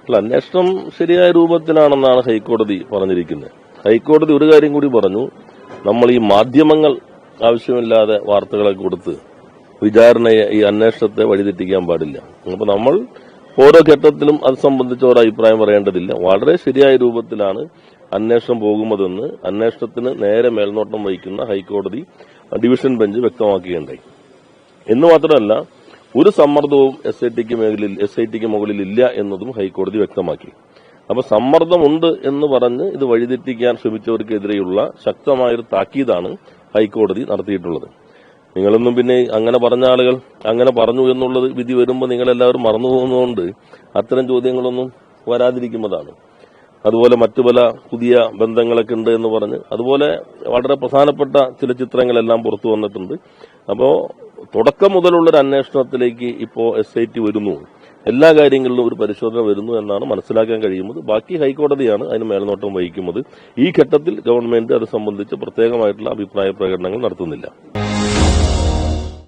അല്ല, അന്വേഷണം ശരിയായ രൂപത്തിലാണെന്നാണ് ഹൈക്കോടതി പറഞ്ഞിരിക്കുന്നത്. ഹൈക്കോടതി ഒരു കാര്യം കൂടി പറഞ്ഞു, നമ്മൾ ഈ മാധ്യമങ്ങൾ ആവശ്യമില്ലാതെ വാർത്തകളൊക്കെ കൊടുത്ത് വിചാരണയെ, ഈ അന്വേഷണത്തെ വഴിതെറ്റിക്കാൻ പാടില്ല. അപ്പോൾ നമ്മൾ ഓരോ ഘട്ടത്തിലും അത് സംബന്ധിച്ച് ഓരോ അഭിപ്രായം പറയേണ്ടതില്ല. വളരെ ശരിയായ രൂപത്തിലാണ് അന്വേഷണം പോകുന്നതെന്ന് അന്വേഷണത്തിന് നേരെ മേൽനോട്ടം വഹിക്കുന്ന ഹൈക്കോടതി ഡിവിഷൻ ബെഞ്ച് വ്യക്തമാക്കുകയുണ്ടായി. എന്ന് മാത്രമല്ല, ഒരു സമ്മർദ്ദവും എസ് ഐ ടിക്ക് മുകളിൽ ഇല്ല എന്നതും ഹൈക്കോടതി വ്യക്തമാക്കി. അപ്പൊ സമ്മർദ്ദമുണ്ട് എന്ന് പറഞ്ഞ് ഇത് വഴിതെറ്റിക്കാൻ ശ്രമിച്ചവർക്കെതിരെയുള്ള ശക്തമായൊരു താക്കീതാണ് ഹൈക്കോടതി നടത്തിയിട്ടുള്ളത്. നിങ്ങളൊന്നും പിന്നെ അങ്ങനെ പറഞ്ഞ ആളുകൾ അങ്ങനെ പറഞ്ഞു എന്നുള്ളത് വിധി വരുമ്പോൾ നിങ്ങളെല്ലാവരും മറന്നുപോകുന്നതുകൊണ്ട് അത്തരം ചോദ്യങ്ങളൊന്നും വരാതിരിക്കുന്നതാണ്. അതുപോലെ മറ്റു പല പുതിയ ബന്ധങ്ങളൊക്കെ ഉണ്ട് എന്ന് പറഞ്ഞ് അതുപോലെ വളരെ പ്രധാനപ്പെട്ട ചില ചിത്രങ്ങളെല്ലാം പുറത്തു വന്നിട്ടുണ്ട്. അപ്പോൾ തുടക്കം മുതലുള്ളൊരു അന്വേഷണത്തിലേക്ക് ഇപ്പോൾ SIT വരുന്നു, എല്ലാ കാര്യങ്ങളിലും ഒരു പരിശോധന വരുന്നു എന്നാണ് മനസ്സിലാക്കാൻ കഴിയുന്നത്. ബാക്കി ഹൈക്കോടതിയാണ് അതിന് മേൽനോട്ടം വഹിക്കുന്നത്. ഈ ഘട്ടത്തിൽ ഗവൺമെന്റ് അത് സംബന്ധിച്ച് പ്രത്യേകമായിട്ടുള്ള അഭിപ്രായ പ്രകടനങ്ങൾ നടത്തുന്നില്ല.